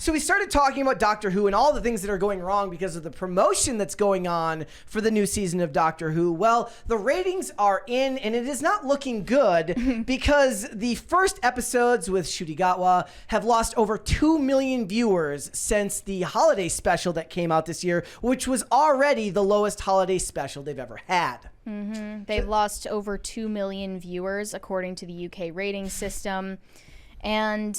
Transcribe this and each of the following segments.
So we started talking about Doctor Who and all the things that are going wrong because of the promotion that's going on for the new season of Doctor Who. Well, the ratings are in, and it is not looking good because the first episodes with Ncuti Gatwa have lost over 2 million viewers since the holiday special that came out this year, which was already the lowest holiday special they've ever had. Mm-hmm. They've lost over 2 million viewers according to the UK rating system. And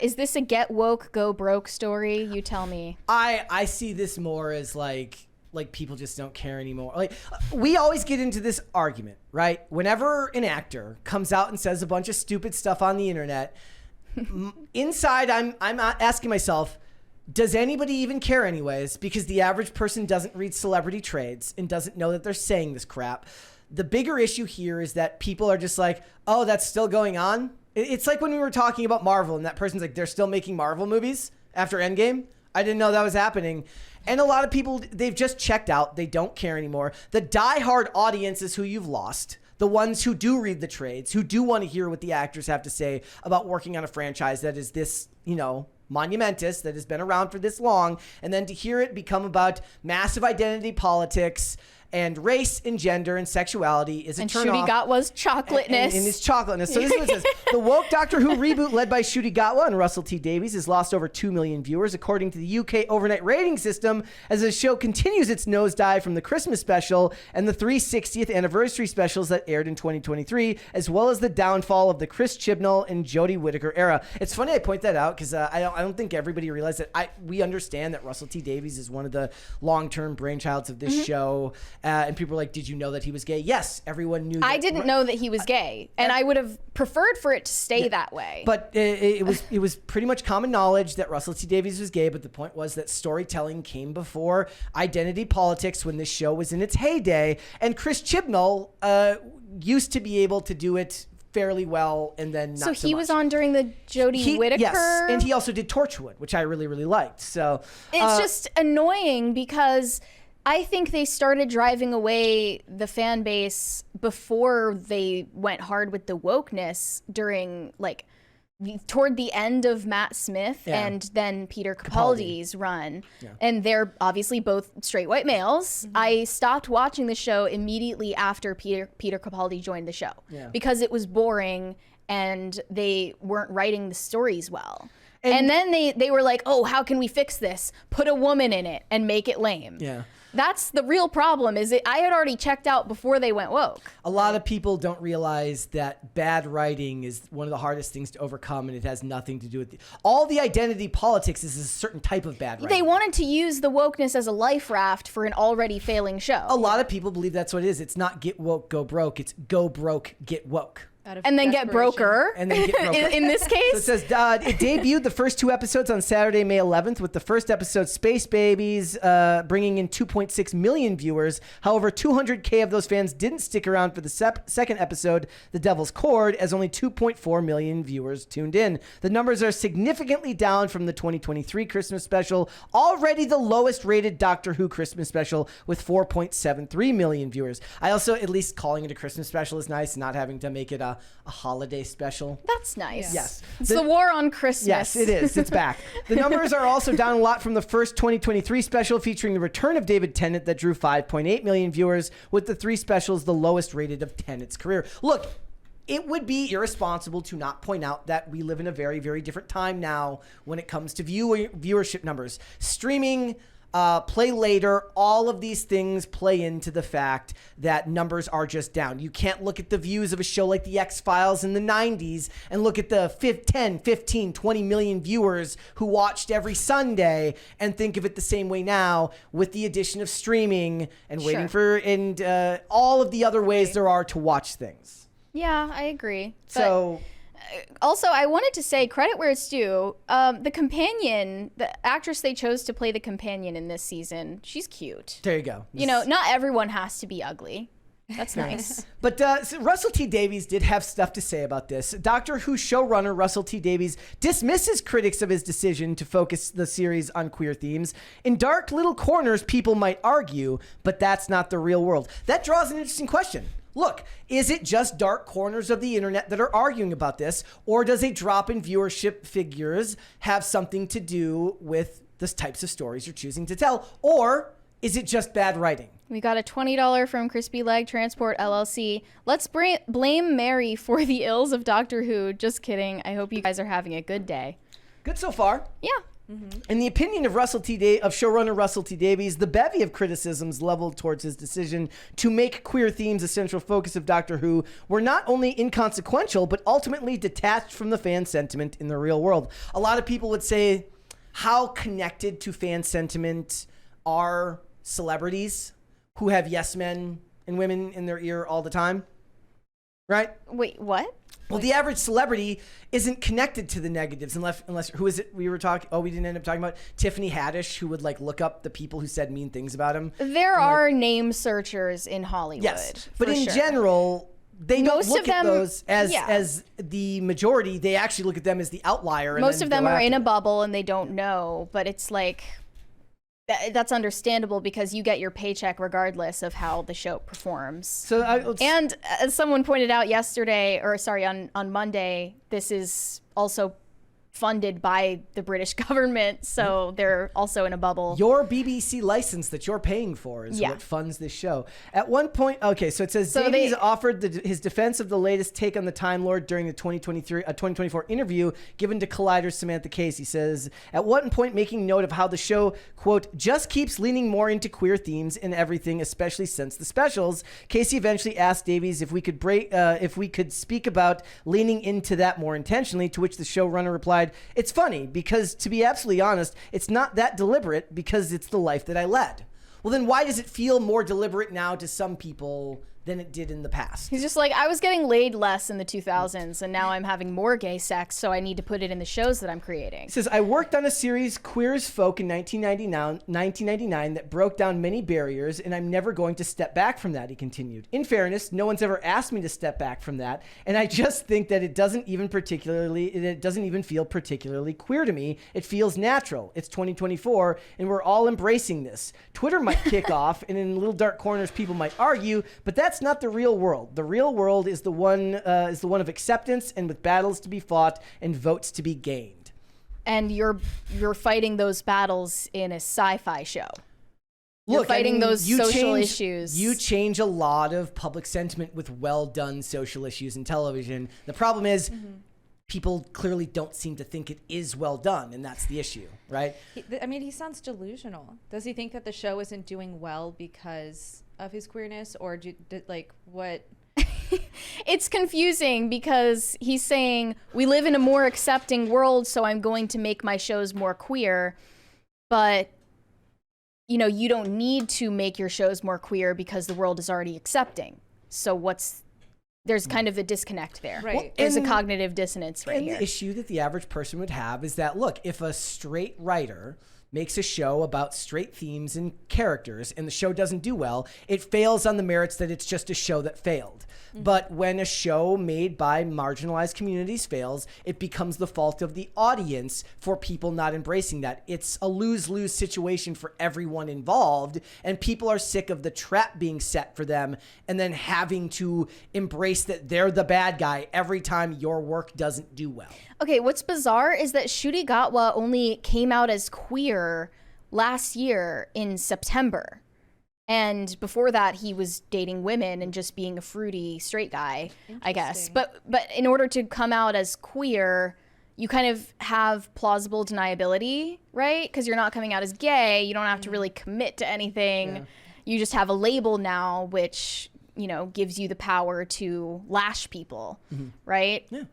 is this a get woke, go broke story? You tell me. I see this more as like people just don't care anymore. Like, we always get into this argument, right? Whenever an actor comes out and says a bunch of stupid stuff on the internet, inside I'm asking myself, does anybody even care anyways? Because the average person doesn't read celebrity trades and doesn't know that they're saying this crap. The bigger issue here is that people are just like, oh, that's still going on. It's like when we were talking about Marvel and that person's like, they're still making Marvel movies after Endgame. I didn't know that was happening. And a lot of people, they've just checked out. They don't care anymore. The diehard audience is who you've lost. The ones who do read the trades, who do want to hear what the actors have to say about working on a franchise that is this, monumentous, that has been around for this long. And then to hear it become about massive identity politics and race and gender and sexuality is a turn off. And Ncuti Gatwa's chocolateness. And his chocolateness. So this is what it says. The woke Doctor Who reboot led by Ncuti Gatwa and Russell T Davies has lost over 2 million viewers, according to the UK overnight rating system, as the show continues its nosedive from the Christmas special and the 360th anniversary specials that aired in 2023, as well as the downfall of the Chris Chibnall and Jodie Whittaker era. It's funny I point that out because I don't think everybody realized that. We understand that Russell T Davies is one of the long-term brainchilds of this show. And people were like, did you know that he was gay? Yes, everyone knew that. I didn't know that he was gay, and I would have preferred for it to stay that way. But it was pretty much common knowledge that Russell T Davies was gay, but the point was that storytelling came before identity politics when this show was in its heyday, and Chris Chibnall used to be able to do it fairly well, and then not so he much. Was on during the Jodie Whittaker? Yes, and he also did Torchwood, which I really, really liked. So it's just annoying because I think they started driving away the fan base before they went hard with the wokeness during toward the end of Matt Smith and then Peter Capaldi's run. Yeah. And they're obviously both straight white males. Mm-hmm. I stopped watching the show immediately after Peter Capaldi joined the show because it was boring and they weren't writing the stories well. And then they were like, oh, how can we fix this? Put a woman in it and make it lame. Yeah. That's the real problem. I had already checked out before they went woke. A lot of people don't realize that bad writing is one of the hardest things to overcome, and it has nothing to do with all the identity politics is a certain type of bad writing. They wanted to use the wokeness as a life raft for an already failing show. A lot of people believe that's what it is. It's not get woke, go broke. It's go broke, get woke. And then get broker. And then get broker. in this case. So it says it debuted the first 2 episodes on Saturday, May 11th, with the first episode, Space Babies, bringing in 2.6 million viewers. However, 200K of those fans didn't stick around for the second episode, The Devil's Chord, as only 2.4 million viewers tuned in. The numbers are significantly down from the 2023 Christmas special, already the lowest rated Doctor Who Christmas special, with 4.73 million viewers. I also, at least calling it a Christmas special is nice, not having to make it a holiday special. That's nice. Yes. It's the war on Christmas. Yes, it is. It's back. The numbers are also down a lot from the first 2023 special featuring the return of David Tennant that drew 5.8 million viewers, with the 3 specials the lowest rated of Tennant's career. Look, it would be irresponsible to not point out that we live in a very, very different time now when it comes to viewership numbers. Streaming, play later, all of these things play into the fact that numbers are just down. You can't look at the views of a show like The X-Files in the 90s and look at the 10, 15, 20 million viewers who watched every Sunday and think of it the same way now with the addition of streaming and waiting for all of the other ways there are to watch things. Yeah, I agree. So... Also, I wanted to say, credit where it's due, the companion, the actress they chose to play the companion in this season, she's cute. There you go. Not everyone has to be ugly. That's nice. But so Russell T Davies did have stuff to say about this. Doctor Who showrunner Russell T Davies dismisses critics of his decision to focus the series on queer themes. In dark little corners, people might argue, but that's not the real world. That draws an interesting question. look, is it just dark corners of the internet that are arguing about this, or does a drop in viewership figures have something to do with the types of stories you're choosing to tell, or is it just bad writing? We got a $20 from Crispy Leg Transport LLC. Let's blame Mary for the ills of Doctor Who. Just kidding. I hope you guys are having a good day. Good so far. Yeah. In the opinion of showrunner Russell T Davies, the bevy of criticisms leveled towards his decision to make queer themes a central focus of Doctor Who were not only inconsequential, but ultimately detached from the fan sentiment in the real world. A lot of people would say, how connected to fan sentiment are celebrities who have yes men and women in their ear all the time? Right? Wait, what? Well, the average celebrity isn't connected to the negatives unless who is it we were talking? Oh, we didn't end up talking about Tiffany Haddish, who would like look up the people who said mean things about him. There are name searchers in Hollywood. Yes, but in general, they don't look at those as the majority. They actually look at them as the outlier. Most of them are in a bubble and they don't know. But it's like that's understandable because you get your paycheck regardless of how the show performs. So, and as someone pointed out yesterday, or sorry, on Monday, this is also funded by the British government, so they're also in a bubble. Your BBC license that you're paying for is what funds this show. At one point, okay, so it says Davies offered his defense of the latest take on the Time Lord during the 2024 interview given to Collider's Samantha Case. He says, at one point making note of how the show, quote, just keeps leaning more into queer themes and everything, especially since the specials. Casey eventually asked Davies if we could speak about leaning into that more intentionally, to which the showrunner replied, it's funny because, to be absolutely honest, it's not that deliberate because it's the life that I led. Well, then why does it feel more deliberate now to some people than it did in the past? He's just like, I was getting laid less in the 2000s, and now I'm having more gay sex, so I need to put it in the shows that I'm creating. He says, I worked on a series, Queer as Folk, in 1999 that broke down many barriers, and I'm never going to step back from that, he continued. In fairness, no one's ever asked me to step back from that, and I just think that it doesn't even feel particularly queer to me. It feels natural. It's 2024, and we're all embracing this. Twitter might kick off, and in little dark corners, people might argue, but that's not the real world. The real world is the one of acceptance, and with battles to be fought and votes to be gained. And you're fighting those battles in a sci-fi show. You're Look, fighting those social issues. You change a lot of public sentiment with well-done social issues in television. The problem is people clearly don't seem to think it is well done, and that's the issue, right? He sounds delusional. Does he think that the show isn't doing well because of his queerness, or what? It's confusing because he's saying we live in a more accepting world, so I'm going to make my shows more queer, but you don't need to make your shows more queer because the world is already accepting. So there's kind of a disconnect there. Right. Well, there's a cognitive dissonance right here. And the issue that the average person would have is that, look, if a straight writer makes a show about straight themes and characters and the show doesn't do well, it fails on the merits that it's just a show that failed. But when a show made by marginalized communities fails, it becomes the fault of the audience for people not embracing that. It's a lose-lose situation for everyone involved, and people are sick of the trap being set for them and then having to embrace that they're the bad guy every time your work doesn't do well. Okay, what's bizarre is that Ncuti Gatwa only came out as queer last year in September. And before that, he was dating women and just being a fruity straight guy, I guess. But in order to come out as queer, you kind of have plausible deniability, right? Because you're not coming out as gay. You don't have to really commit to anything. Yeah. You just have a label now, which, gives you the power to lash people, right? Yeah.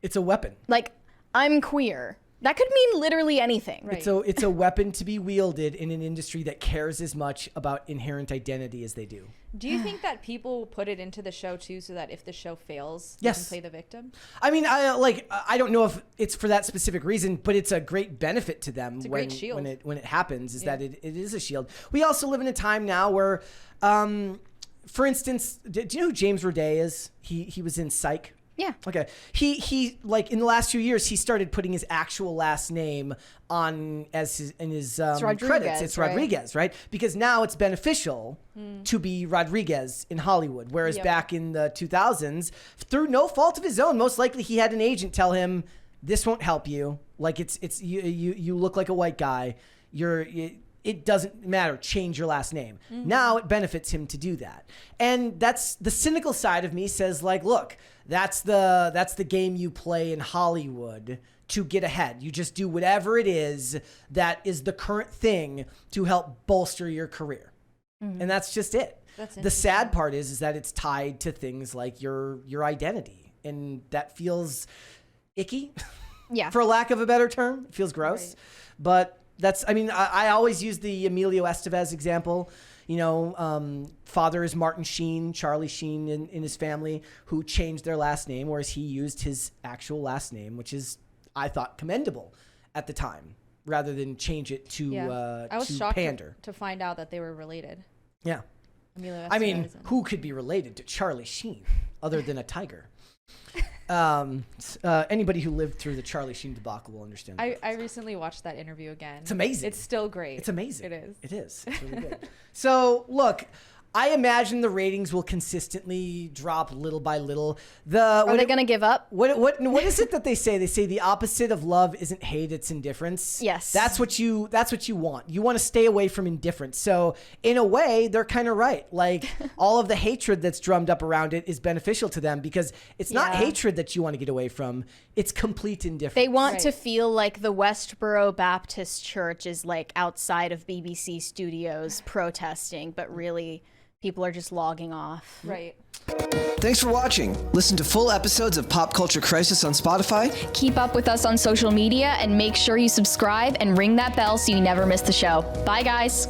It's a weapon. Like, I'm queer. That could mean literally anything. Right. It's a weapon to be wielded in an industry that cares as much about inherent identity as they do. Do you think that people put it into the show too, so that if the show fails, they can play the victim? I mean, I don't know if it's for that specific reason, but it's a great benefit to them when it happens. That it is a shield. We also live in a time now where, for instance, do you know who James Roday is? He was in Psych Yeah. Okay. He like in the last few years he started putting his actual last name on as his credits. It's right? Rodriguez, right? Because now it's beneficial to be Rodriguez in Hollywood, whereas back in the 2000s, through no fault of his own, most likely he had an agent tell him this won't help you. Like it's you look like a white guy. It doesn't matter. Change your last name. Now it benefits him to do that. And that's the cynical side of me says like, look, that's the game you play in Hollywood to get ahead. You just do whatever it is that is the current thing to help bolster your career. And that's just it. The sad part is that it's tied to things like your identity. And that feels icky. Yeah. For lack of a better term. It feels gross. Right. But I always use the Emilio Estevez example. You know, father is Martin Sheen, Charlie Sheen in his family, who changed their last name, whereas he used his actual last name, which is, I thought, commendable at the time, rather than change it to I was to shocked pander. to find out that they were related. Yeah. Emilio I mean, Estevez and- who could be related to Charlie Sheen other than a tiger? Anybody who lived through the Charlie Sheen debacle will understand. I recently watched that interview again. It's amazing. It's still great. It's amazing. It is. It is. It's really good. So, look, I imagine the ratings will consistently drop little by little. Are they going to give up? What is it that they say? They say the opposite of love isn't hate, it's indifference. Yes. That's what you want. You want to stay away from indifference. So in a way, they're kind of right. Like all of the hatred that's drummed up around it is beneficial to them because it's not hatred that you want to get away from. It's complete indifference. They want to feel like the Westboro Baptist Church is like outside of BBC studios protesting, but really people are just logging off. Right. Thanks for watching. Listen to full episodes of Pop Culture Crisis on Spotify. Keep up with us on social media and make sure you subscribe and ring that bell so you never miss the show. Bye, guys.